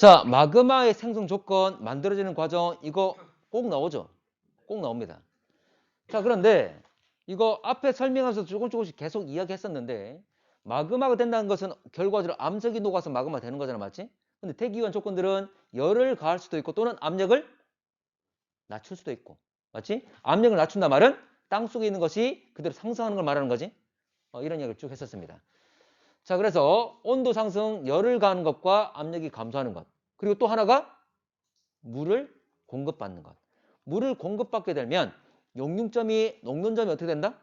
자, 마그마의 생성 조건, 만들어지는 과정, 이거 꼭 나오죠? 꼭 나옵니다. 자, 그런데 이거 앞에 설명하면서 조금씩 계속 이야기했었는데, 마그마가 된다는 것은 결과적으로 암석이 녹아서 마그마가 되는 거잖아, 맞지? 근데 대기관 조건들은 열을 가할 수도 있고 또는 압력을 낮출 수도 있고, 맞지? 압력을 낮춘다 말은 땅 속에 있는 것이 그대로 상승하는 걸 말하는 거지. 이런 이야기를 쭉 했었습니다. 자, 그래서 온도 상승, 열을 가하는 것과 압력이 감소하는 것. 그리고 또 하나가 물을 공급받는 것. 물을 공급받게 되면 녹는 점이 어떻게 된다?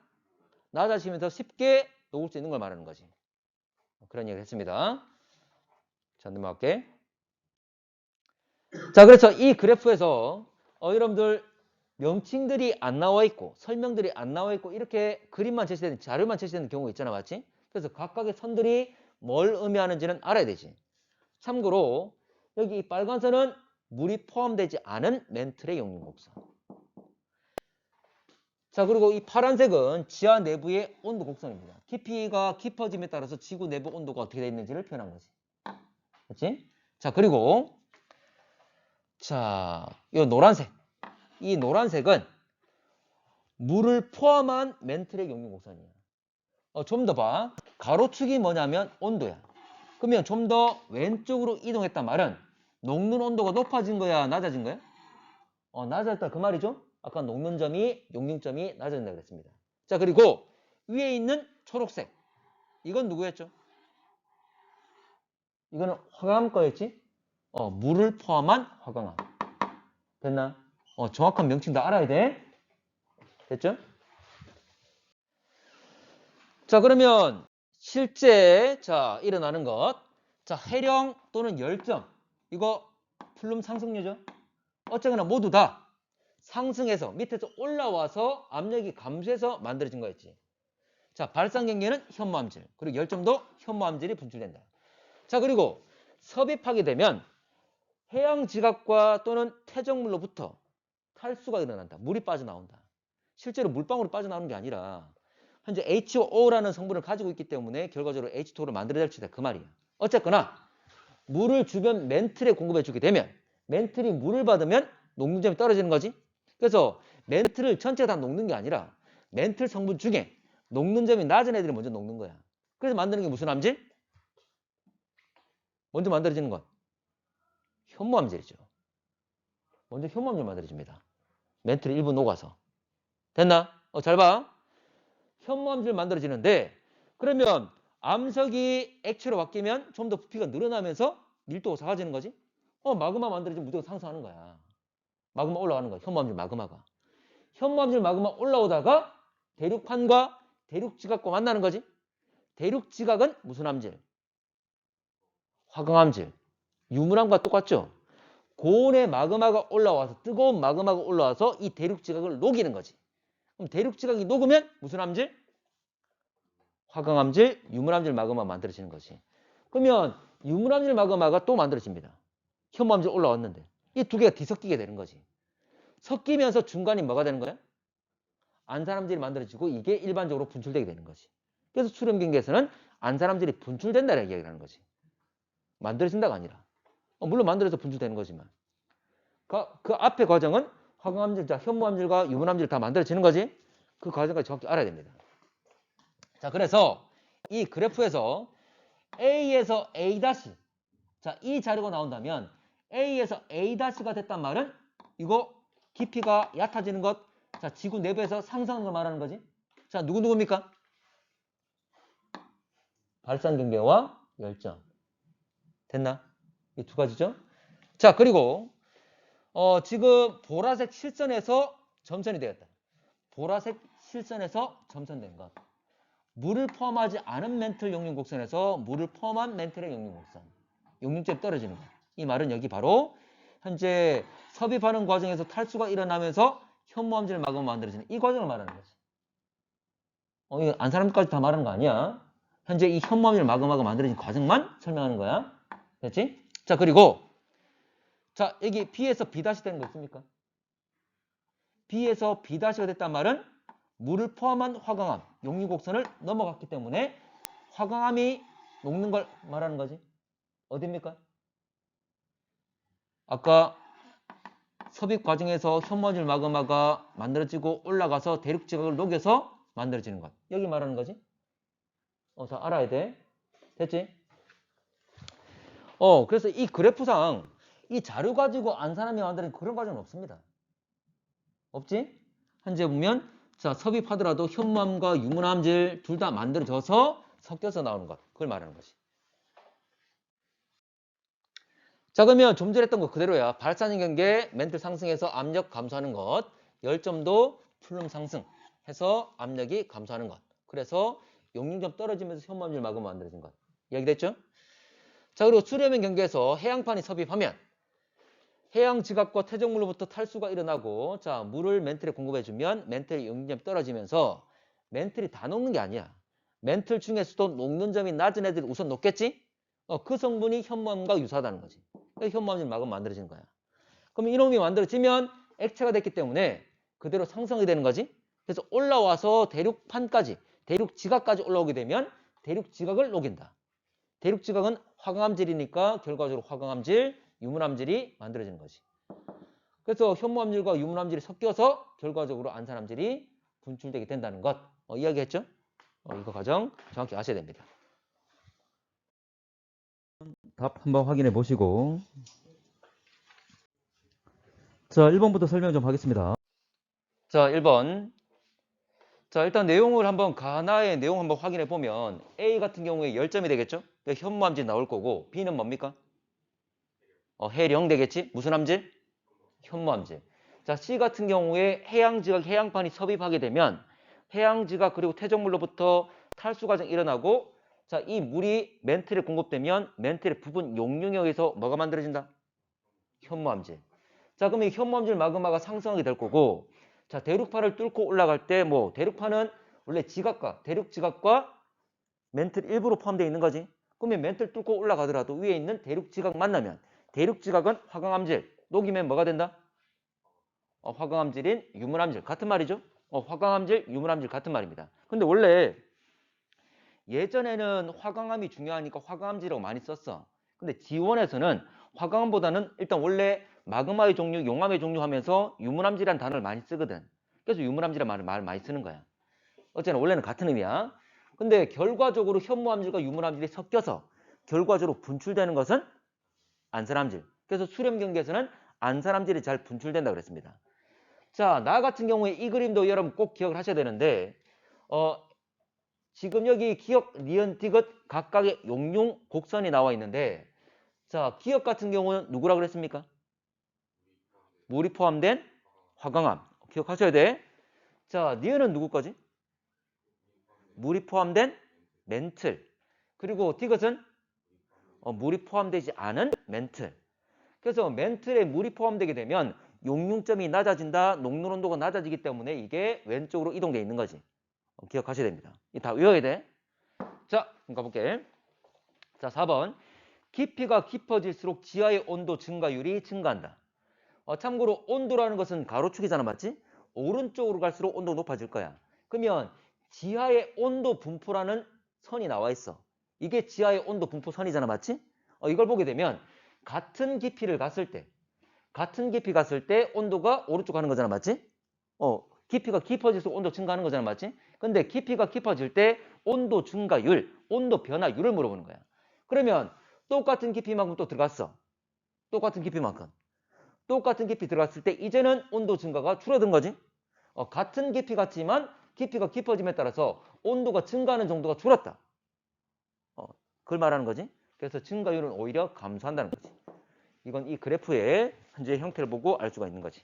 낮아지면서 쉽게 녹을 수 있는 걸 말하는 거지. 그런 얘기를 했습니다. 자, 넘어갈게. 자, 그래서 이 그래프에서 여러분들 명칭들이 안 나와 있고 설명들이 안 나와 있고 이렇게 그림만 제시되는 자료만 제시되는 경우가 있잖아, 맞지? 그래서 각각의 선들이 뭘 의미하는지는 알아야 되지. 참고로 여기 이 빨간 선은 물이 포함되지 않은 멘틀의 용융 곡선. 자, 그리고 이 파란색은 지하 내부의 온도 곡선입니다. 깊이가 깊어짐에 따라서 지구 내부 온도가 어떻게 되어 있는지를 표현한 거지. 그렇지? 자, 그리고 자, 이 노란색. 이 노란색은 물을 포함한 멘틀의 용융 곡선이야. 좀 더 봐. 가로축이 뭐냐면 온도야. 그러면 좀 더 왼쪽으로 이동했단 말은 녹는 온도가 높아진 거야, 낮아진 거야? 낮아졌다 그 말이죠? 아까 녹는 점이, 용융점이 낮아진다 그랬습니다. 자, 그리고 위에 있는 초록색. 이건 누구였죠? 이거는 화강암 거였지? 물을 포함한 화강암. 됐나? 정확한 명칭 다 알아야 돼. 됐죠? 자, 그러면 실제 자 일어나는 것. 자, 해령 또는 열점. 이거 플룸 상승률이죠? 어쨌거나 모두 다 상승해서 밑에서 올라와서 압력이 감소해서 만들어진 거였지. 자, 발산 경계는 현무암질. 그리고 열점도 현무암질이 분출된다. 자, 그리고 섭입하게 되면 해양 지각과 또는 퇴적물로부터 탈수가 일어난다. 물이 빠져나온다. 실제로 물방울이 빠져나오는 게 아니라 현재 H2O라는 성분을 가지고 있기 때문에 결과적으로 H2O를 만들어낼 수 있다. 그 말이야. 어쨌거나 물을 주변 멘틀에 공급해 주게 되면 멘틀이 물을 받으면 녹는점이 떨어지는 거지. 그래서 멘틀을 전체가 다 녹는 게 아니라 멘틀 성분 중에 녹는 점이 낮은 애들이 먼저 녹는 거야. 그래서 만드는 게 무슨 암질? 먼저 만들어지는 건 현무암질이죠. 먼저 현무암질 만들어집니다. 멘틀이 일부 녹아서. 됐나? 잘 봐. 현무암질 만들어지는데 그러면 암석이 액체로 바뀌면 좀 더 부피가 늘어나면서 밀도가 작아지는 거지. 마그마 만들어지면 무조건 상승하는 거야. 마그마 올라가는 거야. 현무암질 마그마가. 현무암질 마그마 올라오다가 대륙판과 대륙지각과 만나는 거지. 대륙지각은 무슨 암질? 화강암질. 유물암과 똑같죠? 고온의 마그마가 올라와서 뜨거운 마그마가 올라와서 이 대륙지각을 녹이는 거지. 그럼 대륙지각이 녹으면 무슨 암질? 화강암질, 유물암질 마그마 만들어지는 거지. 그러면 유물암질 마그마가 또 만들어집니다. 현무암질 올라왔는데 이 두 개가 뒤섞이게 되는 거지. 섞이면서 중간이 뭐가 되는 거야? 안산암질이 만들어지고 이게 일반적으로 분출되게 되는 거지. 그래서 수렴경계에서는 안산암질이 분출된다는 이야기를 하는 거지. 만들어진다가 아니라. 물론 만들어서 분출되는 거지만. 그 앞에 과정은 화강암질, 자, 현무암질과 유물암질 다 만들어지는 거지. 그 과정까지 정확히 알아야 됩니다. 자, 그래서 이 그래프에서 A에서 A-, 자, 이 자료가 나온다면 A에서 A-가 됐단 말은 이거 깊이가 얕아지는 것, 자, 지구 내부에서 상승하는 걸 말하는 거지. 자, 누구입니까? 발산 경계와 열점. 됐나? 이 두 가지죠. 자, 그리고 지금 보라색 실선에서 점선이 되었다. 보라색 실선에서 점선된 것. 물을 포함하지 않은 멘틀 용융 곡선에서 물을 포함한 멘틀의 용융 곡선. 용융점이 떨어지는 것. 이 말은 여기 바로 현재 섭입하는 과정에서 탈수가 일어나면서 현무암질을 마그마 만들어지는 이 과정을 말하는 거지. 이거 안 사람까지 다 말하는 거 아니야. 현재 이 현무암질 마그마가 만들어진 과정만 설명하는 거야. 됐지? 자, 그리고 자, 여기 B에서 B- 되는 거 있습니까? B에서 B-가 됐단 말은 물을 포함한 화강암, 용융곡선을 넘어갔기 때문에 화강암이 녹는 걸 말하는 거지. 어디입니까? 아까 섭입 과정에서 현무암질 마그마가 만들어지고 올라가서 대륙지각을 녹여서 만들어지는 것. 여기 말하는 거지. 자, 알아야 돼. 됐지? 그래서 이 그래프상 이 자료 가지고 안 사람이 만드는 그런 과정은 없습니다. 없지? 현재 보면 자, 섭입하더라도 현무암과 유문암질 둘 다 만들어져서 섞여서 나오는 것. 그걸 말하는 거지. 자, 그러면 좀 전에 했던 거 그대로야. 발산형 경계 멘틀 상승해서 압력 감소하는 것. 열점도 플룸 상승해서 압력이 감소하는 것. 그래서 용융점 떨어지면서 현무암질 마그마 만들어진 것. 이야기됐죠? 자, 그리고 수렴형 경계에서 해양판이 섭입하면 해양 지각과 퇴적물로부터 탈수가 일어나고 자, 물을 멘틀에 공급해주면 멘틀의 용융점이 떨어지면서 멘틀이 다 녹는 게 아니야. 멘틀 중에서도 녹는 점이 낮은 애들이 우선 녹겠지? 그 성분이 현무암과 유사하다는 거지. 그래서 현무암질 마그마 만들어지는 거야. 그럼 이놈이 만들어지면 액체가 됐기 때문에 그대로 상승이 되는 거지. 그래서 올라와서 대륙판까지, 대륙 지각까지 올라오게 되면 대륙 지각을 녹인다. 대륙 지각은 화강암질이니까 결과적으로 화강암질, 유문암질이 만들어지는 거지. 그래서 현무암질과 유문암질이 섞여서 결과적으로 안산암질이 분출되게 된다는 것. 이야기했죠? 이거 과정 정확히 아셔야 됩니다. 답 한번 확인해 보시고. 자, 1번부터 설명 좀 하겠습니다. 자, 1번. 자, 일단 내용을 한번 가나의 내용 한번 확인해 보면 A 같은 경우에 10점이 되겠죠? 현무암질 나올 거고 B는 뭡니까? 해령 되겠지? 무슨 암질? 현무암질. 자, C 같은 경우에 해양지각, 해양판이 섭입하게 되면 해양지각 그리고 퇴적물로부터 탈수 과정이 일어나고 자, 이 물이 멘틀에 공급되면 멘틀의 부분 용융에 의해서 뭐가 만들어진다? 현무암질. 자, 그럼 이 현무암질 마그마가 상승하게 될 거고 자, 대륙판을 뚫고 올라갈 때 뭐 대륙판은 원래 지각과 대륙 지각과 멘틀 일부로 포함되어 있는 거지. 그러면 멘틀 뚫고 올라가더라도 위에 있는 대륙 지각 만나면 대륙 지각은 화강암질 녹이면 뭐가 된다? 화강암질인 유문암질 같은 말이죠. 화강암질, 유문암질 같은 말입니다. 근데 원래 예전에는 화강암이 중요하니까 화강암질이라고 많이 썼어. 근데 지원에서는 화강암보다는 일단 원래 마그마의 종류, 용암의 종류 하면서 유문암질이라는 단어를 많이 쓰거든. 그래서 유문암질이라는 말을 많이 쓰는 거야. 어쨌든 원래는 같은 의미야. 근데 결과적으로 현무암질과 유문암질이 섞여서 결과적으로 분출되는 것은 안산암질. 그래서 수렴 경계에서는 안산암질이 잘 분출된다고 그랬습니다. 자, 나 같은 경우에 이 그림도 여러분 꼭 기억을 하셔야 되는데 지금 여기 기역, 니은, 디귿 각각의 용융 곡선이 나와 있는데 자, 기역 같은 경우는 누구라 그랬습니까? 물이 포함된 화강암. 기억하셔야 돼. 자, 니은은 누구 거지? 물이 포함된 멘틀. 그리고 디귿은 물이 포함되지 않은 멘틀. 그래서 멘틀에 물이 포함되게 되면 용융점이 낮아진다. 녹는 온도가 낮아지기 때문에 이게 왼쪽으로 이동되어 있는 거지. 기억하셔야 됩니다. 이 다 외워야 돼. 자, 그럼 가볼게. 자, 4번. 깊이가 깊어질수록 지하의 온도 증가율이 증가한다. 참고로 온도라는 것은 가로축이잖아, 맞지? 오른쪽으로 갈수록 온도가 높아질 거야. 그러면 지하의 온도 분포라는 선이 나와 있어. 이게 지하의 온도 분포 선이잖아, 맞지? 이걸 보게 되면 같은 깊이 갔을 때 온도가 오른쪽 가는 거잖아, 맞지? 깊이가 깊어질수록 온도 증가하는 거잖아, 맞지? 근데 깊이가 깊어질 때 온도 증가율, 온도 변화율을 물어보는 거야. 그러면 똑같은 깊이만큼 또 들어갔어. 똑같은 깊이만큼. 똑같은 깊이 들어갔을 때 이제는 온도 증가가 줄어든 거지. 같은 깊이 같지만 깊이가 깊어짐에 따라서 온도가 증가하는 정도가 줄었다. 그걸 말하는 거지. 그래서 증가율은 오히려 감소한다는 거지. 이건 이 그래프의 현재 형태를 보고 알 수가 있는 거지.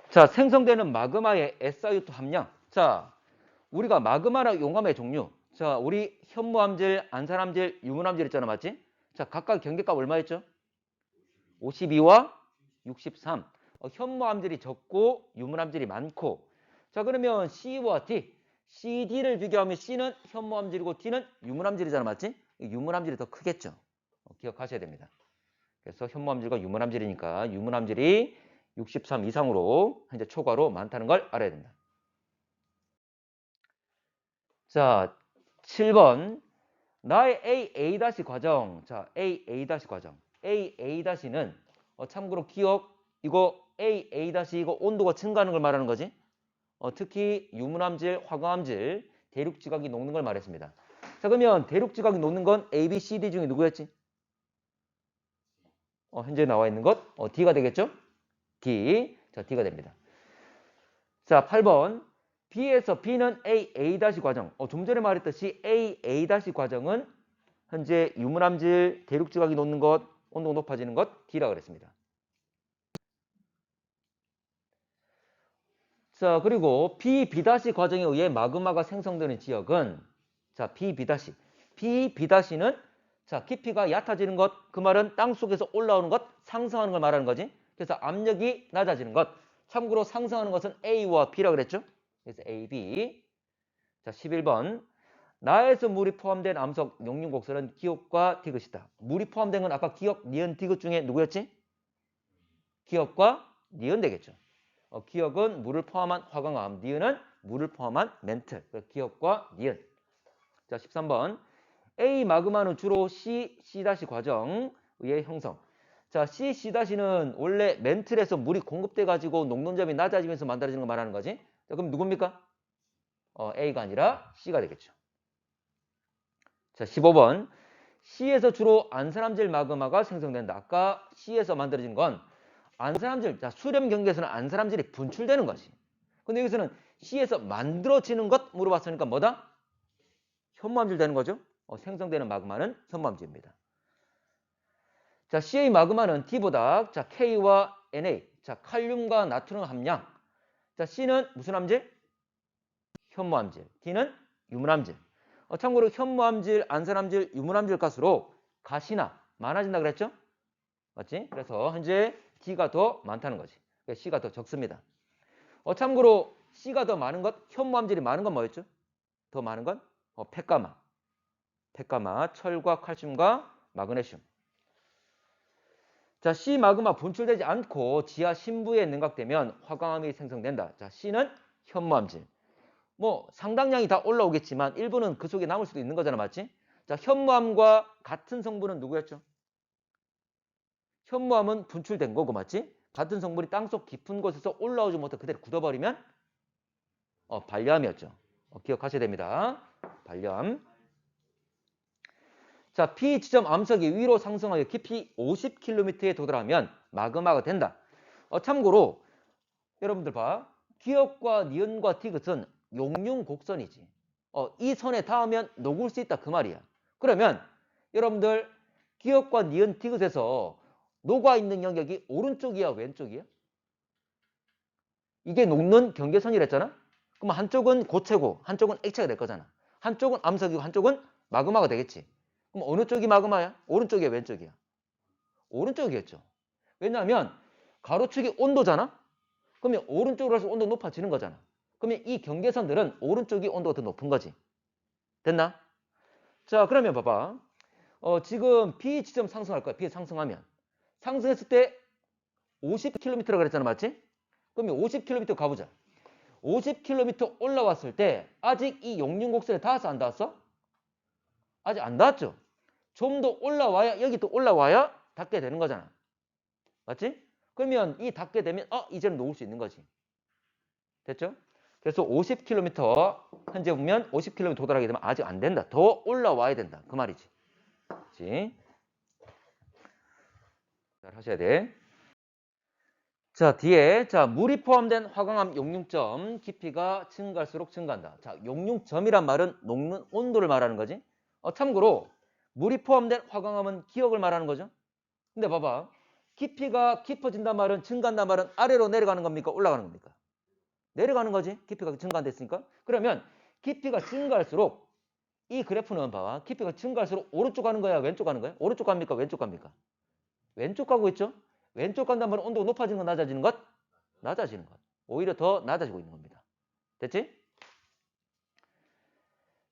자, 생성되는 마그마의 SiO2 함량. 자, 우리가 마그마나 용암의 종류. 자, 우리 현무암질, 안산암질, 유문암질 있잖아, 맞지? 자, 각각 경계값 얼마였죠? 52와 63. 현무암질이 적고 유문암질이 많고. 자, 그러면 C와 D. C, D를 비교하면 C는 현무암질이고 D는 유문암질이잖아, 맞지? 유문암질이 더 크겠죠. 기억하셔야 됩니다. 그래서 현무암질과 유문암질이니까 유문암질이 63 이상으로 현재 초과로 많다는 걸 알아야 된다. 자, 7번. 나의 A, A' 과정. 자, A, A' 과정. AA-는 참고로 기억 이거 AA- 이거 온도가 증가하는 걸 말하는 거지. 특히 유문암질, 화강암질, 대륙지각이 녹는 걸 말했습니다. 자, 그러면 대륙지각이 녹는 건 A, B, C, D 중에 누구였지? 현재 나와 있는 것 D가 되겠죠? D. 자, D가 됩니다. 자, 8번. B에서 B는 AA- 과정. 좀 전에 말했듯이 AA- 과정은 현재 유문암질, 대륙지각이 녹는 것, 온도가 높아지는 것 D라 그랬습니다. 자, 그리고 B, B- 과정에 의해 마그마가 생성되는 지역은 자, B, B-. B, B-는 자, 깊이가 얕아지는 것, 그 말은 땅 속에서 올라오는 것, 상승하는 걸 말하는 거지. 그래서 압력이 낮아지는 것. 참고로 상승하는 것은 A와 B라 그랬죠? 그래서 A, B. 자, 11번. 나에서 물이 포함된 암석 용융곡설은 기역과 디귿이다. 물이 포함된 건 아까 기역, 니은, 디귿 중에 누구였지? 기역과 니은 되겠죠. 기역은 물을 포함한 화강암, 니은은 물을 포함한 멘틀. 기역과 니은. 자, 13번. A 마그마는 주로 C, C- 과정의 형성. 자, C, C-는 원래 멘틀에서 물이 공급돼 가지고 녹론점이 낮아지면서 만들어지는 거 말하는 거지. 자, 그럼 누굽니까? A가 아니라 C가 되겠죠. 자, 15번. C에서 주로 안산암질 마그마가 생성된다. 아까 C에서 만들어진 건 안산암질, 자, 수렴 경계에서는 안산암질이 분출되는 거지. 근데 여기서는 C에서 만들어지는 것 물어봤으니까 뭐다? 현무암질 되는 거죠. 생성되는 마그마는 현무암질입니다. 자, C의 마그마는 D보다 자, K와 Na, 자, 칼륨과 나트륨 함량. 자, C는 무슨 암질? 현무암질. D는 유문암질. 참고로 현무암질, 안산암질, 유문암질 값으로 가시나 많아진다 그랬죠? 맞지? 그래서 현재 D가 더 많다는 거지. C가 더 적습니다. 참고로 C가 더 많은 것, 현무암질이 많은 건 뭐였죠? 더 많은 건 펫가마. 펫가마, 철과 칼슘과 마그네슘. 자, C 마그마 분출되지 않고 지하 심부에 냉각되면 화강암이 생성된다. 자, C는 현무암질. 뭐 상당량이 다 올라오겠지만 일부는 그 속에 남을 수도 있는 거잖아, 맞지? 자, 현무암과 같은 성분은 누구였죠? 현무암은 분출된 거고, 맞지? 같은 성분이 땅속 깊은 곳에서 올라오지 못해 그대로 굳어버리면 발려암이었죠. 기억하셔야 됩니다. 발려암. 자, P 지점 암석이 위로 상승하여 깊이 50km에 도달하면 마그마가 된다. 참고로 여러분들 봐. 기역과 니은과 디귿은 용융곡선이지. 이 선에 닿으면 녹을 수 있다 그 말이야. 그러면 여러분들 기역과 니은, 디귿에서 녹아있는 영역이 오른쪽이야 왼쪽이야? 이게 녹는 경계선이랬잖아. 그럼 한쪽은 고체고 한쪽은 액체가 될 거잖아. 한쪽은 암석이고 한쪽은 마그마가 되겠지. 그럼 어느 쪽이 마그마야? 오른쪽이야 왼쪽이야? 오른쪽이겠죠. 왜냐하면 가로축이 온도잖아. 그러면 오른쪽으로 해서 온도 높아지는 거잖아. 그러면 이 경계선들은 오른쪽이 온도가 더 높은 거지. 됐나? 자, 그러면 봐봐. 지금 B 지점 상승할 거야. B 상승하면. 상승했을 때 50km라고 그랬잖아. 맞지? 그러면 50km 가보자. 50km 올라왔을 때 아직 이 용융곡선에 닿았어? 안 닿았어? 아직 안 닿았죠? 좀 더 올라와야, 여기 또 올라와야 닿게 되는 거잖아. 맞지? 그러면 이 닿게 되면 이제는 녹을 수 있는 거지. 됐죠? 그래서 50km 현재 보면 50km 도달하게 되면 아직 안 된다. 더 올라와야 된다. 그 말이지. 그렇지? 잘 하셔야 돼. 자, 뒤에 자, 물이 포함된 화강암 용융점 깊이가 증가할수록 증가한다. 자, 용융점이란 말은 녹는 온도를 말하는 거지. 참고로 물이 포함된 화강암은 기억을 말하는 거죠. 근데 봐봐. 깊이가 깊어진단 말은 증가한단 말은 아래로 내려가는 겁니까? 올라가는 겁니까? 내려가는 거지. 깊이가 증가됐으니까. 그러면 깊이가 증가할수록 이 그래프는 봐봐. 깊이가 증가할수록 오른쪽 가는 거야? 왼쪽 가는 거야? 오른쪽 갑니까? 왼쪽 갑니까? 왼쪽 가고 있죠? 왼쪽 간단 말은 온도가 높아지는 것, 낮아지는 것? 낮아지는 것. 오히려 더 낮아지고 있는 겁니다. 됐지?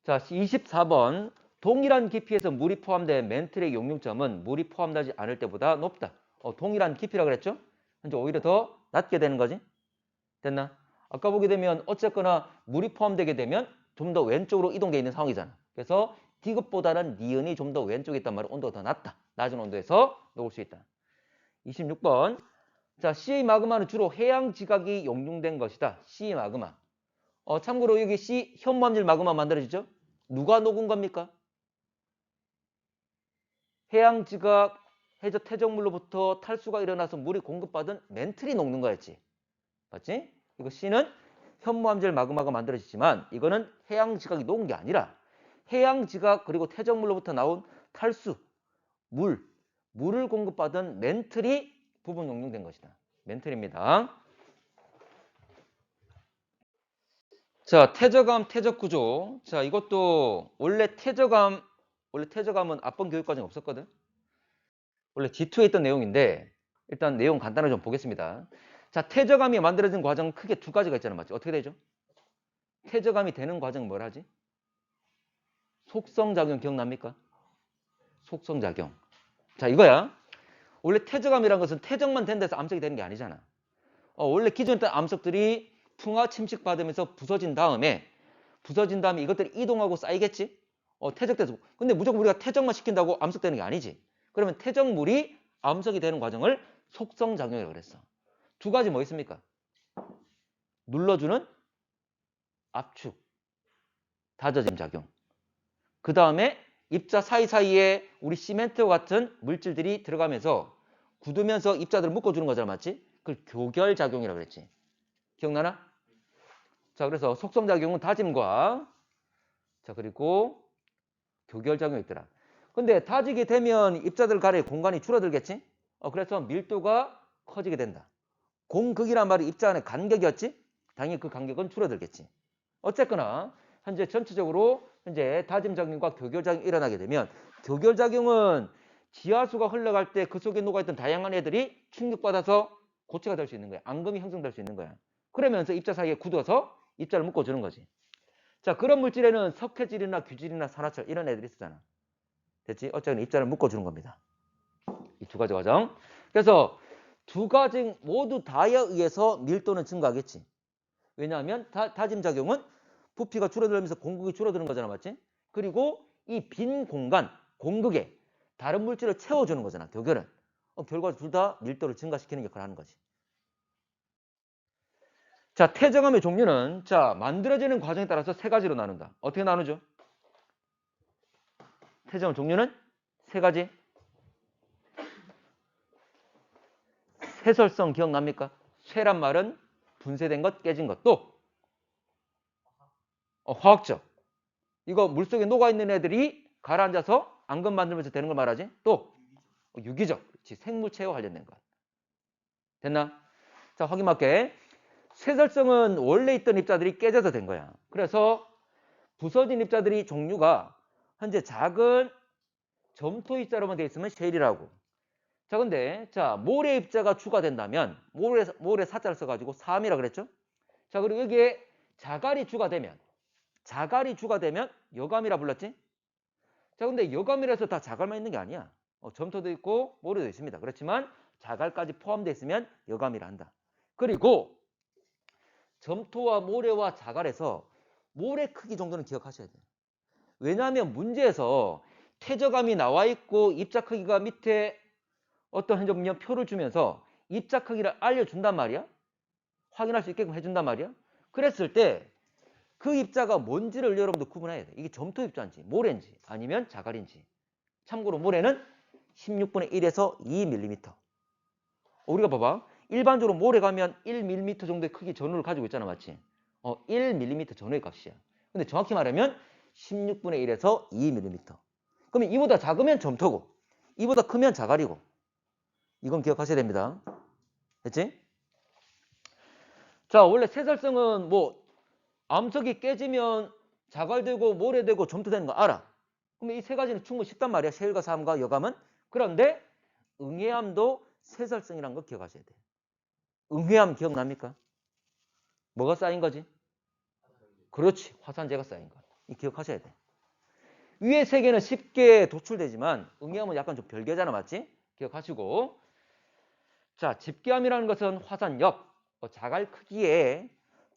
자, 24번. 동일한 깊이에서 물이 포함된 멘틀의 용융점은 물이 포함되지 않을 때보다 높다. 동일한 깊이라고 그랬죠? 현재 오히려 더 낮게 되는 거지. 됐나? 아까 보게 되면 어쨌거나 물이 포함되게 되면 좀 더 왼쪽으로 이동되어 있는 상황이잖아. 그래서 D급보다는 니은이 좀 더 왼쪽에 있단 말이야. 온도가 더 낮다. 낮은 온도에서 녹을 수 있다. 26번. 자, C 마그마는 주로 해양 지각이 용융된 것이다. C 마그마. 참고로 여기 C 현무암질 마그마 만들어지죠? 누가 녹은 겁니까? 해양 지각 해저 퇴적물로부터 탈수가 일어나서 물이 공급받은 멘틀이 녹는 거였지. 맞지? 이거 C는 현무암질 마그마가 만들어지지만 이거는 해양 지각이 녹은 게 아니라 해양 지각 그리고 퇴적물로부터 나온 탈수, 물을 공급받은 멘틀이 부분 용융된 것이다. 멘틀입니다. 자, 퇴적암, 퇴적구조. 자, 이것도 원래 퇴적암은 앞번 교육과정 없었거든. 원래 G2에 있던 내용인데 일단 내용 간단하게 좀 보겠습니다. 자, 퇴적암이 만들어진 과정은 크게 두 가지가 있잖아, 맞지? 어떻게 되죠? 퇴적암이 되는 과정은 뭘 하지? 속성작용 기억납니까? 속성작용. 자, 이거야. 원래 퇴적암이라는 것은 퇴적만 된 데서 암석이 되는 게 아니잖아. 원래 기존에 있던 암석들이 풍화 침식받으면서 부서진 다음에 이것들이 이동하고 쌓이겠지? 퇴적돼서. 근데 무조건 우리가 퇴적만 시킨다고 암석되는 게 아니지. 그러면 퇴적물이 암석이 되는 과정을 속성작용이라고 그랬어. 두 가지 뭐 있습니까? 눌러주는 압축, 다져짐 작용. 그 다음에 입자 사이사이에 우리 시멘트와 같은 물질들이 들어가면서 굳으면서 입자들을 묶어주는 거잖아, 맞지? 그걸 교결작용이라고 그랬지. 기억나나? 자, 그래서 속성작용은 다짐과 자, 그리고 교결작용이 있더라. 근데 다지게 되면 입자들 간의 공간이 줄어들겠지? 그래서 밀도가 커지게 된다. 공극이란 말이 입자 안의 간격이었지? 당연히 그 간격은 줄어들겠지. 어쨌거나 현재 전체적으로 현재 다짐작용과 교결작용이 일어나게 되면 교결작용은 지하수가 흘러갈 때 그 속에 녹아있던 다양한 애들이 충격받아서 고체가 될 수 있는 거야. 앙금이 형성될 수 있는 거야. 그러면서 입자 사이에 굳어서 입자를 묶어주는 거지. 자, 그런 물질에는 석회질이나 규질이나 산화철 이런 애들이 있었잖아. 됐지? 어쨌든 입자를 묶어주는 겁니다. 이 두 가지 과정. 그래서 두 가지 모두 다에 의해서 밀도는 증가하겠지. 왜냐하면 다짐작용은 부피가 줄어들면서 공극이 줄어드는 거잖아, 맞지? 그리고 이 빈 공간, 공극에 다른 물질을 채워주는 거잖아, 교결은. 결과 둘 다 밀도를 증가시키는 역할을 하는 거지. 자, 퇴적암의 종류는 자 만들어지는 과정에 따라서 세 가지로 나눈다. 어떻게 나누죠? 퇴적암 종류는 세 가지. 쇠설성 기억납니까? 쇠란 말은 분쇄된 것, 깨진 것. 또 화학적. 이거 물속에 녹아있는 애들이 가라앉아서 앙금 만들면서 되는 걸 말하지. 또 유기적. 그렇지. 생물체와 관련된 것. 됐나? 자, 확인할게. 쇠설성은 원래 있던 입자들이 깨져서 된 거야. 그래서 부서진 입자들이 종류가 현재 작은 점토 입자로만 되어 있으면 쉘이라고. 자, 근데 자 모래 입자가 추가된다면 모래 사자를 써가지고 3이라 그랬죠? 자, 그리고 여기에 자갈이 추가되면 여감이라 불렀지? 자, 근데 여감이라서 다 자갈만 있는 게 아니야. 점토도 있고 모래도 있습니다. 그렇지만 자갈까지 포함되어 있으면 여감이라 한다. 그리고 점토와 모래와 자갈에서 모래 크기 정도는 기억하셔야 돼요. 왜냐하면 문제에서 퇴적암이 나와 있고 입자 크기가 밑에 어떤 행정명 표를 주면서 입자 크기를 알려준단 말이야. 확인할 수 있게끔 해준단 말이야. 그랬을 때 그 입자가 뭔지를 여러분들 구분해야 돼. 이게 점토 입자인지 모래인지 아니면 자갈인지. 참고로 모래는 16분의 1에서 2mm. 우리가 봐봐. 일반적으로 모래 가면 1mm 정도의 크기 전후를 가지고 있잖아, 맞지? 1mm 전후의 값이야. 근데 정확히 말하면 16분의 1에서 2mm. 그러면 이보다 작으면 점토고 이보다 크면 자갈이고. 이건 기억하셔야 됩니다. 됐지? 자, 원래 쇠설성은 뭐 암석이 깨지면 자갈되고 모래되고 점토되는 거 알아. 그러면 이 세 가지는 충분히 쉽단 말이야. 셰일과 사암과 여감은. 그런데 응해암도 쇠설성이라는 거 기억하셔야 돼. 응해암 기억납니까? 뭐가 쌓인 거지? 그렇지. 화산재가 쌓인 거. 이 기억하셔야 돼. 위에 세 개는 쉽게 도출되지만 응해암은 약간 좀 별개잖아, 맞지? 기억하시고. 자, 집계암이라는 것은 화산엽, 자갈 크기의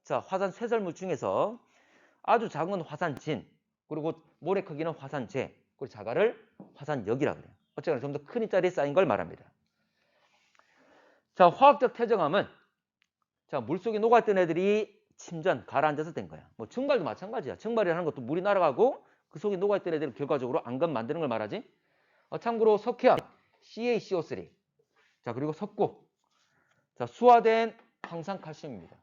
자, 화산 쇠설물 중에서 아주 작은 화산진, 그리고 모래 크기는 화산재, 그리고 자가를 화산역이라 그래요. 어쨌거나 좀 더 큰 입자리에 쌓인 걸 말합니다. 자, 화학적 퇴적암은 자, 물속에 녹아있던 애들이 침전, 가라앉아서 된 거야. 뭐 증발도 마찬가지야. 증발이라는 것도 물이 날아가고 그 속에 녹아있던 애들을 결과적으로 앙금 만드는 걸 말하지. 참고로 석회암, CaCO3. 자, 그리고 석고. 자, 수화된 황산칼슘입니다.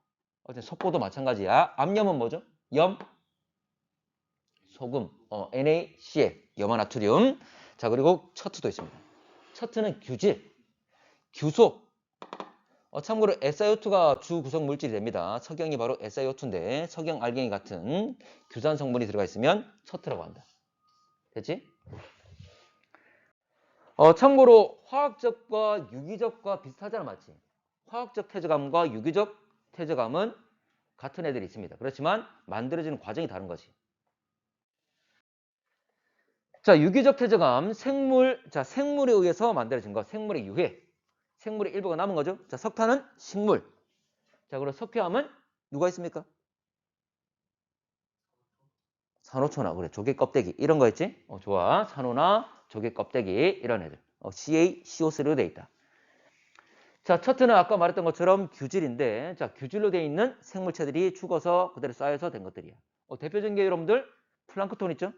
어쨌든 석고도 마찬가지야. 암염은 뭐죠? 염, 소금, NaCl, 염화나트륨. 자, 그리고 척트도 있습니다. 척트는 규질, 규소. 참고로 SiO2가 주 구성 물질이 됩니다. 석영이 바로 SiO2인데 석영 알갱이 같은 규산 성분이 들어가 있으면 척트라고 한다. 됐지? 참고로 화학적과 유기적과 비슷하잖아, 맞지? 화학적 퇴적암과 유기적 퇴적암은 같은 애들이 있습니다. 그렇지만 만들어지는 과정이 다른 거지. 자, 유기적 퇴적암, 생물에 의해서 만들어진 것, 생물의 유해. 생물의 일부가 남은 거죠. 자, 석탄은 식물. 자, 그리고 석회암은 누가 있습니까? 산호초나, 그래, 조개 껍데기. 이런 거 있지? 좋아. 산호나 조개 껍데기, 이런 애들. CaCO3로 돼 있다. 자, 척트는 아까 말했던 것처럼 규질인데, 자, 규질로 돼 있는 생물체들이 죽어서 그대로 쌓여서 된 것들이야. 대표적인 게 여러분들, 플랑크톤 있죠?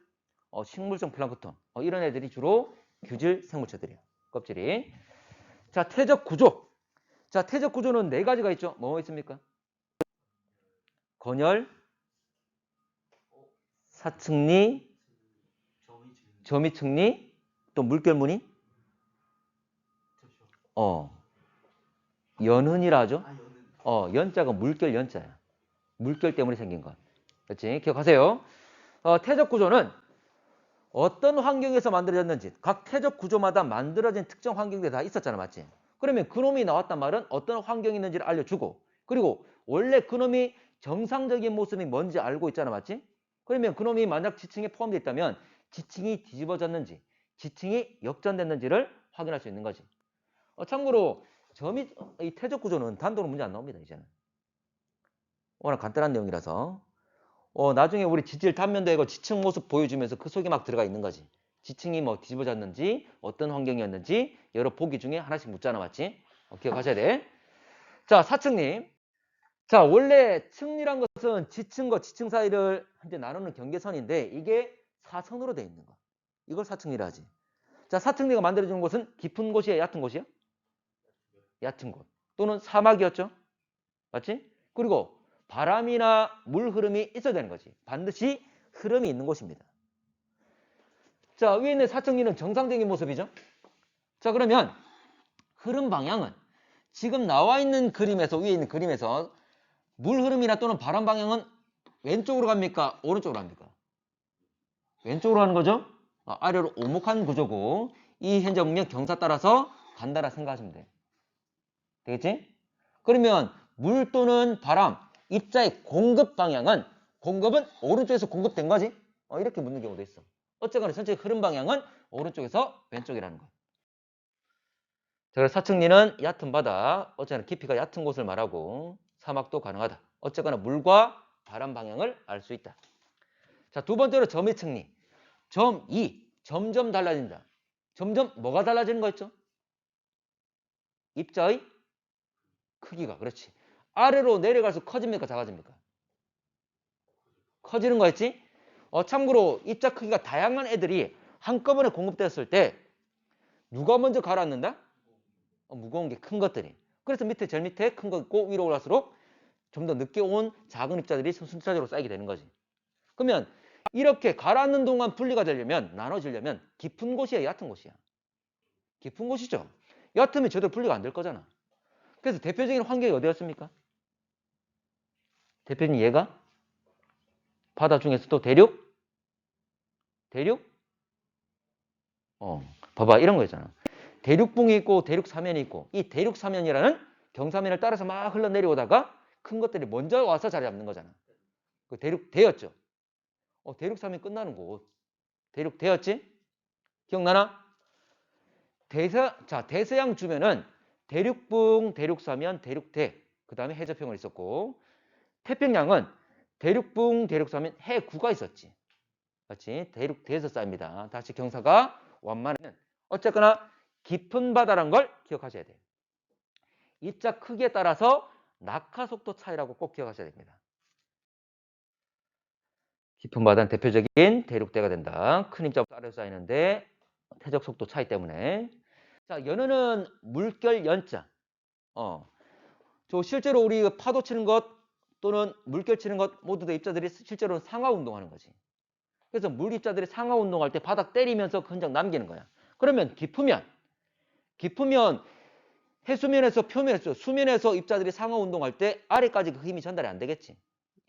식물성 플랑크톤. 이런 애들이 주로 규질 생물체들이야. 껍질이. 자, 퇴적 구조. 자, 퇴적 구조는 네 가지가 있죠. 뭐 있습니까? 건열, 사층리, 점이층리, 또 물결무늬. 연흔이라 하죠. 연자가 물결 연자야. 물결 때문에 생긴 것. 그렇지? 기억하세요. 퇴적 구조는 어떤 환경에서 만들어졌는지 각 퇴적 구조마다 만들어진 특정 환경들이 다 있었잖아, 맞지? 그러면 그놈이 나왔단 말은 어떤 환경이 있는지를 알려주고, 그리고 원래 그놈이 정상적인 모습이 뭔지 알고 있잖아, 맞지? 그러면 그놈이 만약 지층에 포함되어 있다면 지층이 뒤집어졌는지 지층이 역전됐는지를 확인할 수 있는 거지. 참고로 이 퇴적 구조는 단도로 문제 안 나옵니다, 이제는. 워낙 간단한 내용이라서. 나중에 우리 지질 단면되고 지층 모습 보여주면서 그 속에 막 들어가 있는 거지. 지층이 뭐 뒤집어졌는지 어떤 환경이었는지 여러 보기 중에 하나씩 묻잖아, 맞지? 기억하셔야 돼. 자, 사층리. 자, 원래 층리란 것은 지층과 지층 사이를 한테 나누는 경계선인데 이게 사선으로 돼 있는 거. 이걸 사층리라 하지. 자, 사층리가 만들어지는 곳은 깊은 곳이야, 얕은 곳이야? 얕은 곳. 또는 사막이었죠? 맞지? 그리고 바람이나 물 흐름이 있어야 되는 거지. 반드시 흐름이 있는 곳입니다. 자, 위에 있는 사층리는 정상적인 모습이죠. 자, 그러면 흐름 방향은 지금 나와 있는 그림에서, 위에 있는 그림에서 물 흐름이나 또는 바람 방향은 왼쪽으로 갑니까? 오른쪽으로 갑니까? 왼쪽으로 가는 거죠. 아래로 오목한 구조고 이 현재 문명 경사 따라서 간다라 생각하시면 돼. 되겠지? 그러면 물 또는 바람, 입자의 공급 방향은 공급은 오른쪽에서 공급된 거지? 이렇게 묻는 경우도 있어. 어쨌거나 전체 흐름 방향은 오른쪽에서 왼쪽이라는 거야. 자, 그래서 사층리는 얕은 바다, 어쨌거나 깊이가 얕은 곳을 말하고 사막도 가능하다. 어쨌거나 물과 바람 방향을 알 수 있다. 자, 두 번째로 점이층리. 점이 점점 달라진다. 점점 뭐가 달라지는 거 있죠? 입자의 크기가. 그렇지. 아래로 내려갈수록 커집니까? 작아집니까? 커지는 거 있지? 참고로 입자 크기가 다양한 애들이 한꺼번에 공급됐을 때 누가 먼저 가라앉는다? 무거운 게 큰 것들이. 그래서 제일 밑에 큰 거 있고 위로 올라갈수록 좀 더 늦게 온 작은 입자들이 순차적으로 쌓이게 되는 거지. 그러면 이렇게 가라앉는 동안 분리가 되려면, 나눠지려면 깊은 곳이야, 얕은 곳이야? 깊은 곳이죠. 얕으면 제대로 분리가 안 될 거잖아. 그래서 대표적인 환경이 어디였습니까? 대표적인 얘가 바다 중에서도 대륙? 봐봐, 이런 거 있잖아. 대륙붕이 있고 대륙사면이 있고, 이 대륙사면이라는 경사면을 따라서 막 흘러내려오다가 큰 것들이 먼저 와서 자리 잡는 거잖아. 그 대륙대였죠. 대륙사면 끝나는 곳. 대륙대였지? 기억나나? 대서양 주변은 대륙붕, 대륙사면, 대륙대, 그 다음에 해저평을 있었고, 태평양은 대륙붕, 대륙사면, 해구가 있었지. 같이 대륙대에서 쌓입니다. 다시 경사가 완만하면 어쨌거나 깊은 바다란 걸 기억하셔야 돼요. 입자 크기에 따라서 낙하 속도 차이라고 꼭 기억하셔야 됩니다. 깊은 바다는 대표적인 대륙대가 된다. 큰 입자 아래로 쌓이는데 태적 속도 차이 때문에. 자, 연어는 물결 연자. 저 실제로 우리 파도 치는 것 또는 물결 치는 것 모두 다 입자들이 실제로는 상하 운동하는 거지. 그래서 물 입자들이 상하 운동할 때 바닥 때리면서 그 흔적 남기는 거야. 그러면 깊으면 해수면에서 표면에서 수면에서 입자들이 상하 운동할 때 아래까지 그 힘이 전달이 안 되겠지.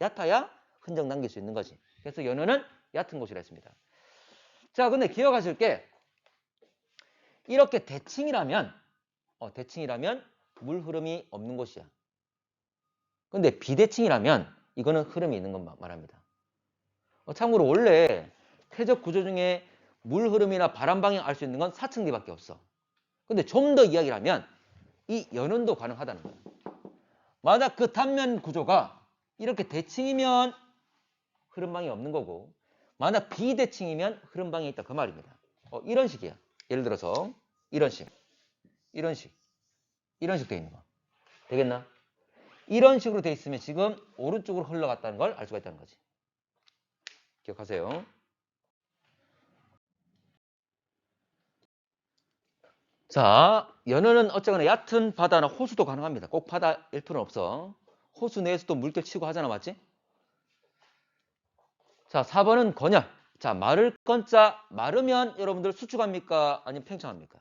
얕아야 흔적 남길 수 있는 거지. 그래서 연어는 얕은 곳이라 했습니다. 자, 근데 기억하실 게 이렇게 대칭이라면 물 흐름이 없는 곳이야. 근데 비대칭이라면 이거는 흐름이 있는 것 말합니다. 참고로 원래 태적 구조 중에 물 흐름이나 바람 방향 알 수 있는 건 사층리밖에 없어. 근데 좀 더 이야기를 하면 이 연원도 가능하다는 거예요. 만약 그 단면 구조가 이렇게 대칭이면 흐름방이 없는 거고 만약 비대칭이면 흐름방이 있다 그 말입니다. 이런 식이야. 예를 들어서 이런 식 돼 있는 거 되겠나? 이런 식으로 돼 있으면 지금 오른쪽으로 흘러갔다는 걸 알 수가 있다는 거지. 기억하세요. 자, 연어는 어쨌거나 얕은 바다나 호수도 가능합니다. 꼭 바다일 필요는 없어. 호수 내에서도 물결 치고 하잖아, 맞지? 자, 4번은 건열. 자, 마를 건자 마르면 여러분들 수축합니까? 아니면 팽창합니까?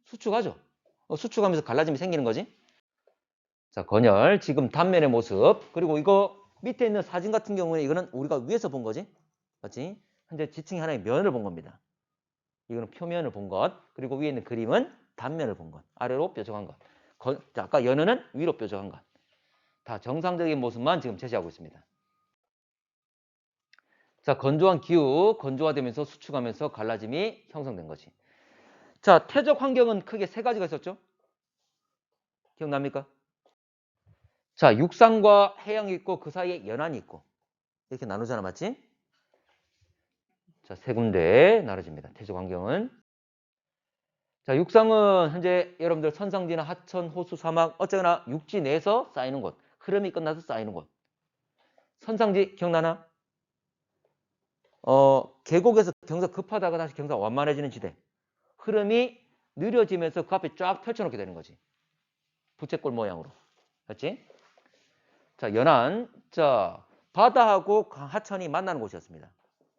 수축하죠. 수축하면서 갈라짐이 생기는 거지. 자, 건열. 지금 단면의 모습. 그리고 이거 밑에 있는 사진 같은 경우는 이거는 우리가 위에서 본 거지. 맞지? 현재 지층이 하나의 면을 본 겁니다. 이거는 표면을 본 것. 그리고 위에 있는 그림은 단면을 본 것. 아래로 뾰족한 것. 자, 아까 연어는 위로 뾰족한 것. 다 정상적인 모습만 지금 제시하고 있습니다. 자, 건조한 기후, 건조화되면서 수축하면서 갈라짐이 형성된 거지. 자, 태적 환경은 크게 세 가지가 있었죠? 기억납니까? 자, 육상과 해양이 있고 그 사이에 연안이 있고 이렇게 나누잖아, 맞지? 자, 세 군데 나눠집니다. 태적 환경은. 자, 육상은 현재 여러분들 선상지나 하천, 호수, 사막 어쩌거나 육지 내에서 쌓이는 곳, 흐름이 끝나서 쌓이는 곳. 선상지 기억나나? 계곡에서 경사 급하다가 다시 경사 완만해지는 지대. 흐름이 느려지면서 그 앞에 쫙 펼쳐놓게 되는 거지. 부채꼴 모양으로. 맞지? 자, 연안. 자, 바다하고 하천이 만나는 곳이었습니다.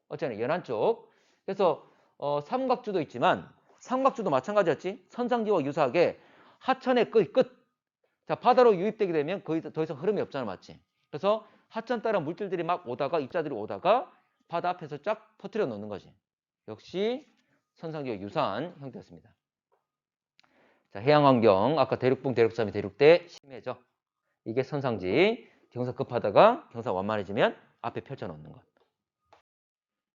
어쩌나 연안 쪽. 그래서 삼각주도 있지만 삼각주도 마찬가지였지. 선상지와 유사하게 하천의 끝. 자, 바다로 유입되게 되면 거의 더 이상 흐름이 없잖아, 맞지? 그래서 하천 따라 물질들이 막 오다가 입자들이 오다가 바다 앞에서 쫙 퍼뜨려 놓는 거지. 역시 선상지와 유사한 형태였습니다. 자, 해양 환경 아까 대륙붕, 대륙삼이 대륙대 심해져. 이게 선상지. 경사 급하다가 경사 완만해지면 앞에 펼쳐 놓는 것.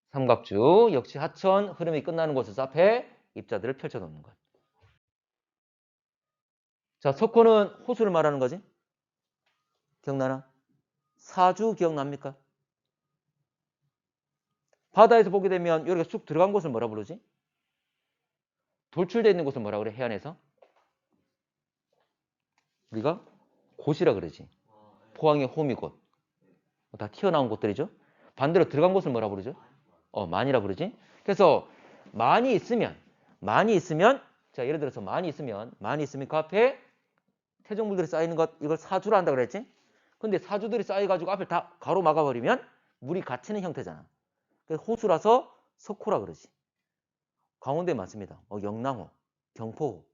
삼각주 역시 하천 흐름이 끝나는 곳에서 앞에 입자들을 펼쳐 놓는 것. 자, 석호는 호수를 말하는 거지. 기억나나? 사주 기억납니까? 바다에서 보게 되면 여기가 쑥 들어간 곳을 뭐라 부르지? 돌출되어 있는 곳을 뭐라 그래? 해안에서? 우리가 곳이라 그러지. 포항의 홈이곳. 다 튀어나온 곳들이죠. 반대로 들어간 곳을 뭐라 부르죠? 만이라 부르지. 그래서 많이 있으면 자, 예를 들어서 많이 있으면 그 앞에 태종물들이 쌓이는 것 이걸 사주라 한다 그랬지. 근데 사주들이 쌓여가지고 앞을 다 가로 막아버리면 물이 갇히는 형태잖아. 그래서 호수라서 석호라 그러지. 강원도에 많습니다. 영랑호, 경포호.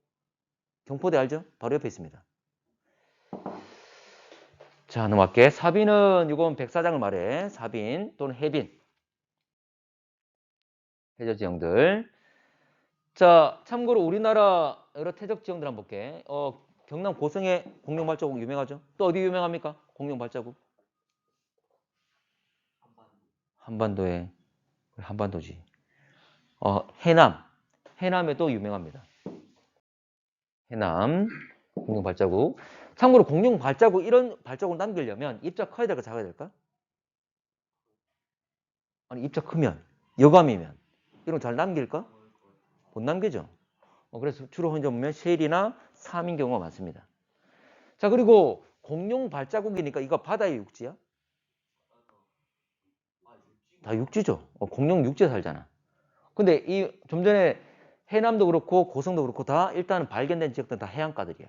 경포대 알죠? 바로 옆에 있습니다. 자, 넘어갈게. 사빈은 이건 백사장을 말해. 사빈 또는 해빈. 해저 지형들. 자, 참고로 우리나라 여러 태적 지형들 한번 볼게. 경남 고성의 공룡 발자국 유명하죠? 또 어디 유명합니까? 공룡 발자국? 한반도에 한반도지. 해남에도 유명합니다. 해남 공룡 발자국. 참고로 공룡 발자국 이런 발자국을 남기려면 입자 커야 될까 작아야 될까? 아니 입자 크면 여감이면 이런 거 잘 남길까? 못 남기죠. 그래서 주로 혼자 보면 셰일이나 삶인 경우가 많습니다. 자, 그리고 공룡 발자국이니까 이거 바다의 육지야? 다 육지죠. 공룡 육지에 살잖아. 근데 이 좀 전에 해남도 그렇고 고성도 그렇고 다 일단은 발견된 지역들은 다 해안가들이야.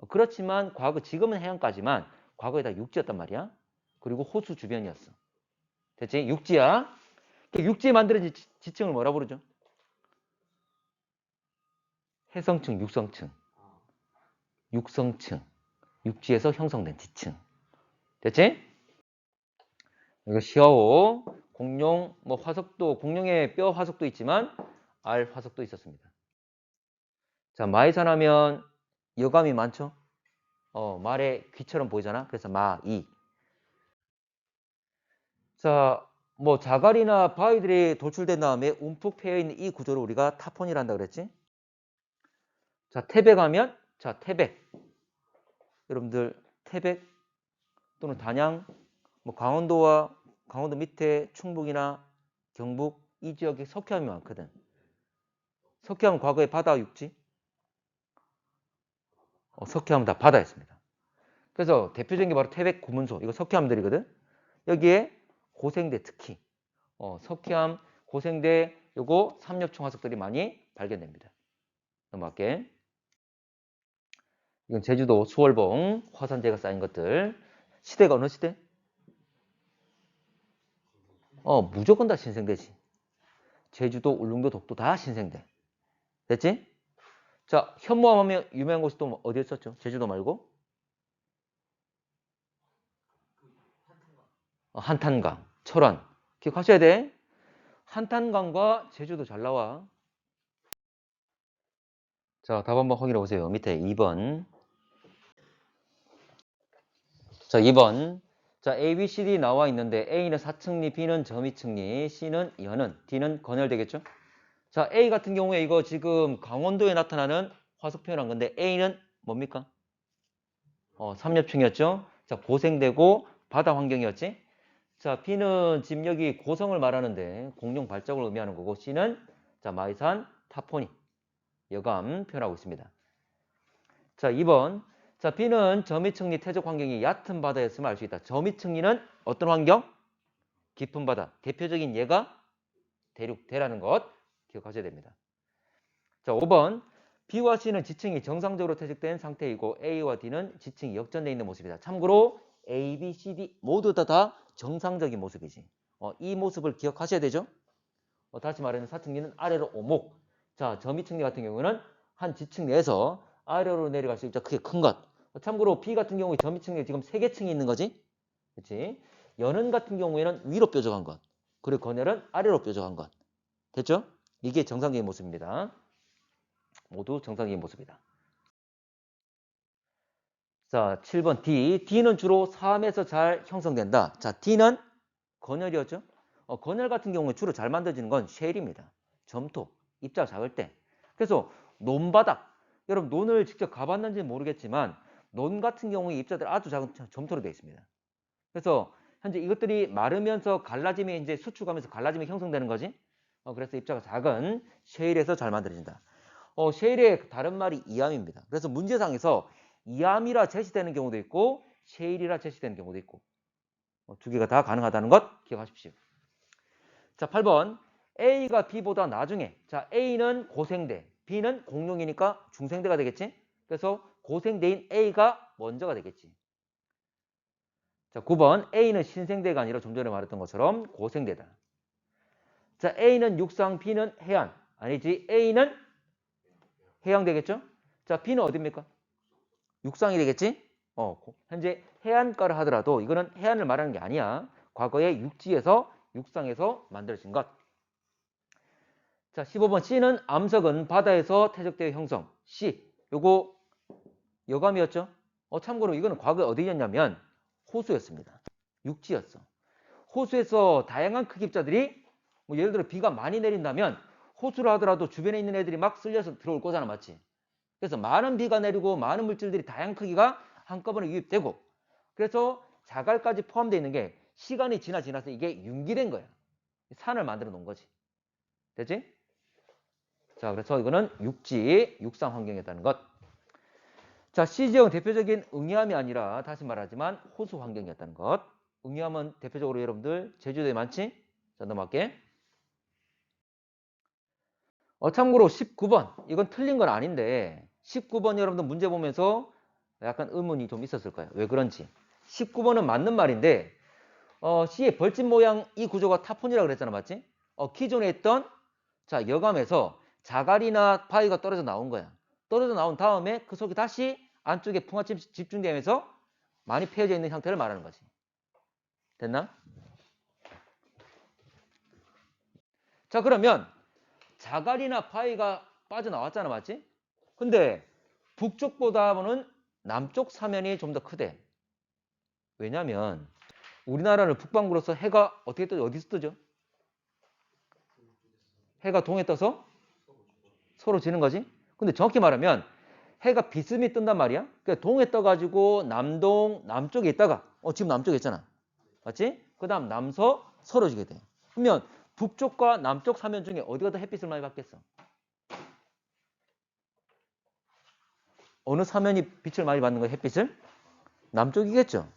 그렇지만 과거 지금은 해안가지만 과거에 다 육지였단 말이야. 그리고 호수 주변이었어. 됐지? 육지야. 육지에 만들어진 지층을 뭐라 부르죠? 해성층, 육성층. 육성층. 육지에서 형성된 지층. 됐지? 이거 시어오 공룡, 뭐 화석도, 공룡의 뼈 화석도 있지만 알 화석도 있었습니다. 자, 마이산하면 여감이 많죠? 말의 귀처럼 보이잖아. 그래서 마이. 자, 뭐 자갈이나 바위들이 돌출된 다음에 움푹 패여 있는 이 구조를 우리가 타폰이란다 그랬지? 자, 태백하면 자, 태백. 여러분들 태백 또는 단양, 뭐 강원도 밑에 충북이나 경북 이 지역에 석회암이 많거든. 석회암은 과거에 바다 육지? 석회암은 다 바다였습니다. 그래서 대표적인 게 바로 태백 구문소. 이거 석회암들이거든. 여기에 고생대 특히 석회암, 고생대 요거 삼엽충 화석들이 많이 발견됩니다. 넘어갈게. 이건 제주도 수월봉 화산재가 쌓인 것들. 시대가 어느 시대? 무조건 다 신생대지. 제주도, 울릉도, 독도 다 신생대. 됐지? 자, 현무암 하면 유명한 곳이 또 어디였었죠? 제주도 말고? 한탄강, 철원. 기억하셔야 돼. 한탄강과 제주도 잘 나와. 자, 답 한번 확인해 보세요. 밑에 2번. 자, 2번. 자, A, B, C, D 나와 있는데 A는 사층리, B는 점이층리, C는 연은, D는 건열되겠죠? 자, A 같은 경우에 이거 지금 강원도에 나타나는 화석 표현한 건데 A는 뭡니까? 삼엽충이었죠? 자, 고생되고 바다 환경이었지? 자, B는 지금 여기 고성을 말하는데 공룡 발자국을 의미하는 거고 C는 자, 마이산, 타포니, 여감 표현하고 있습니다. 자, 2번. 자, B는 점이층리 태적 환경이 얕은 바다였음을 알 수 있다. 점이층리는 어떤 환경? 깊은 바다. 대표적인 예가 대륙대라는 것 기억하셔야 됩니다. 자, 5번. B와 C는 지층이 정상적으로 퇴적된 상태이고 A와 D는 지층이 역전되어 있는 모습이다. 참고로 A, B, C, D 모두 다 정상적인 모습이지. 이 모습을 기억하셔야 되죠. 다시 말하면 사층리는 아래로 오목. 자, 점이층리 같은 경우는 한 지층 내에서 아래로 내려갈 수 있죠. 크게 큰 것. 참고로 B 같은 경우에 점이층에 지금 3개 층이 있는 거지. 그렇지? 연은 같은 경우에는 위로 뾰족한 것. 그리고 건열은 아래로 뾰족한 것. 됐죠? 이게 정상적인 모습입니다. 모두 정상적인 모습이다. 자, 7번 D. D는 주로 삶에서 잘 형성된다. 자, D는 건열이었죠? 건열 같은 경우에 주로 잘 만들어지는 건 쉐일입니다. 점토, 입자가 작을 때. 그래서 논바닥. 여러분 논을 직접 가봤는지 모르겠지만 논 같은 경우에 입자들 아주 작은 점토로 되어 있습니다. 그래서 현재 이것들이 마르면서 갈라지면 이제 수축하면서 갈라지면 형성되는 거지. 그래서 입자가 작은 쉐일에서 잘 만들어진다. 쉐일의 다른 말이 이암입니다. 그래서 문제상에서 이암이라 제시되는 경우도 있고 쉐일이라 제시되는 경우도 있고 두 개가 다 가능하다는 것 기억하십시오. 자, 8번. A가 B보다 나중에. 자, A는 고생대, B는 공룡이니까 중생대가 되겠지? 그래서 고생대인 A가 먼저가 되겠지. 자, 9번. A는 신생대가 아니라 좀 전에 말했던 것처럼 고생대다. 자, A는 육상, B는 해안. 아니지. A는 해양 되겠죠? 자, B는 어디입니까? 육상이 되겠지? 현재 해안가를 하더라도 이거는 해안을 말하는 게 아니야. 과거에 육지에서 육상에서 만들어진 것. 자, 15번 C는 암석은 바다에서 퇴적되어 형성. C. 요거 여감이었죠? 참고로 이거는 과거에 어디였냐면 호수였습니다. 육지였어. 호수에서 다양한 크기 입자들이 뭐 예를 들어 비가 많이 내린다면 호수를 하더라도 주변에 있는 애들이 막 쓸려서 들어올 거잖아, 맞지? 그래서 많은 비가 내리고 많은 물질들이 다양한 크기가 한꺼번에 유입되고 그래서 자갈까지 포함되어 있는 게 시간이 지나서 이게 융기된 거야. 산을 만들어 놓은 거지. 되지? 자, 그래서 이거는 육지, 육상 환경이었다는 것. 자, C지역은 대표적인 응해함이 아니라 다시 말하지만 호수 환경이었다는 것. 응해함은 대표적으로 여러분들 제주도에 많지? 자, 넘어갈게. 참고로 19번. 이건 틀린 건 아닌데 19번 여러분들 문제 보면서 약간 의문이 좀 있었을 거예요. 왜 그런지. 19번은 맞는 말인데 C의 벌집 모양 이 구조가 타폰이라고 그랬잖아. 맞지? 기존에 있던 자, 여감에서 자갈이나 바위가 떨어져 나온 거야. 떨어져 나온 다음에 그 속에 다시 안쪽에 풍화침이 집중되면서 많이 패여져 있는 형태를 말하는 거지. 됐나? 자, 그러면 자갈이나 바위가 빠져나왔잖아. 맞지? 근데 북쪽보다는 남쪽 사면이 좀 더 크대. 왜냐면 우리나라는 북반구로서 해가 어떻게 뜨죠? 어디서 뜨죠? 해가 동에 떠서 서로 지는 거지. 근데 정확히 말하면 해가 비스듬히 뜬단 말이야. 그러니까 동에 떠가지고 남동 남쪽에 있다가 지금 남쪽에 있잖아. 맞지? 그 다음 남서 서로 지게 돼. 그러면 북쪽과 남쪽 사면 중에 어디가 더 햇빛을 많이 받겠어? 어느 사면이 빛을 많이 받는 거야? 햇빛을? 남쪽이겠죠.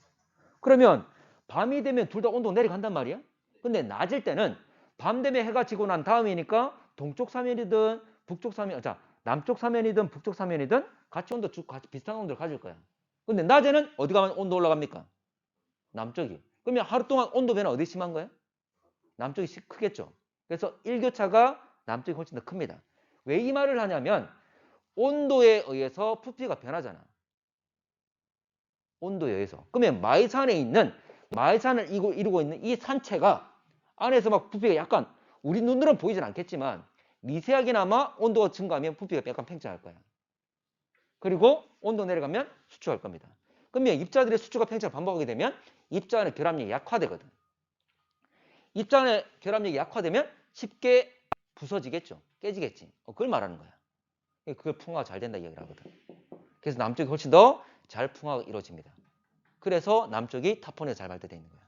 그러면 밤이 되면 둘 다 온도가 내려간단 말이야. 근데 낮일 때는 밤 되면 해가 지고 난 다음이니까 동쪽 사면이든 북쪽 사면, 자, 남쪽 사면이든 북쪽 사면이든 같이 온도 같이 비슷한 온도를 가질 거야. 근데 낮에는 어디 가면 온도 올라갑니까? 남쪽이. 그러면 하루 동안 온도 변화 어디 심한 거예요? 남쪽이 크겠죠. 그래서 일교차가 남쪽이 훨씬 더 큽니다. 왜 이 말을 하냐면 온도에 의해서 부피가 변하잖아. 온도에 의해서. 그러면 마이산을 이루고 있는 이 산체가 안에서 막 부피가 약간 우리 눈으로는 보이진 않겠지만 미세하게나마 온도가 증가하면 부피가 약간 팽창할 거야. 그리고 온도 내려가면 수축할 겁니다. 그러면 입자들의 수축과 팽창을 반복하게 되면 입자 안의 결합력이 약화되거든. 입자 안의 결합력이 약화되면 쉽게 부서지겠죠. 깨지겠지. 그걸 말하는 거야. 그걸 풍화가 잘 된다 이야기를 하거든. 그래서 남쪽이 훨씬 더 잘 풍화가 이루어집니다. 그래서 남쪽이 타폰에 잘 발달되어 있는 거야.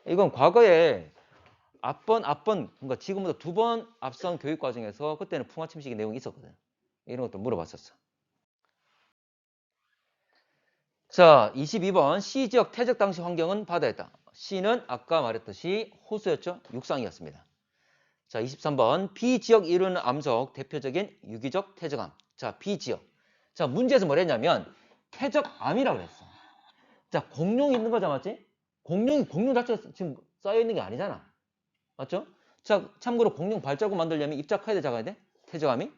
이건 과거에 그러니까 지금부터 2번 앞선 교육 과정에서 그때는 풍화 침식의 내용이 있었거든. 이런 것도 물어봤었어. 자, 22번 C 지역 퇴적 당시 환경은 바다였다. C는 아까 말했듯이 호수였죠. 육상이었습니다. 자, 23번 B 지역 이루는 암석 대표적인 유기적 퇴적암. 자, B 지역. 자, 문제에서 뭘 했냐면 퇴적암이라고 그랬어. 자, 공룡이 있는 거잖아, 맞지? 공룡 자체가 지금 쌓여 있는 게 아니잖아. 맞죠? 자, 참고로 공룡 발자국 만들려면 입자 커야 돼, 작아야 돼? 퇴적암이?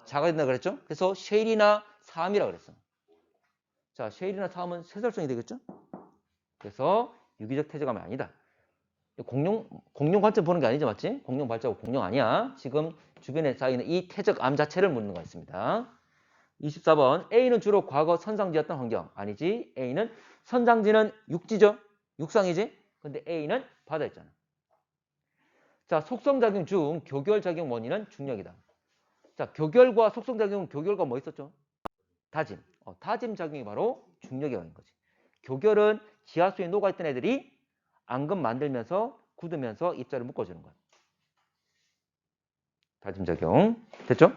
작아야 된다 그랬죠? 그래서 쉐일이나 사암이라고 그랬어. 자, 쉐일이나 사암은 세설성이 되겠죠? 그래서 유기적 퇴적암이 아니다. 공룡 관점 보는 게 아니죠, 맞지? 공룡 발자국 공룡 아니야. 지금 주변에 쌓이는 이 퇴적암 자체를 묻는 거였습니다. 24번 A는 주로 과거 선상지였던 환경. 아니지. A는 선상지는 육지죠. 육상이지. 근데 A는 바다였잖아. 자, 속성작용 중 교결작용 원인은 중력이다. 자, 교결과 속성작용, 교결과 뭐 있었죠? 다짐. 다짐 작용이 바로 중력의 원인 거지. 교결은 지하수에 녹아있던 애들이 앙금 만들면서 굳으면서 입자를 묶어주는 거야. 다짐 작용. 됐죠?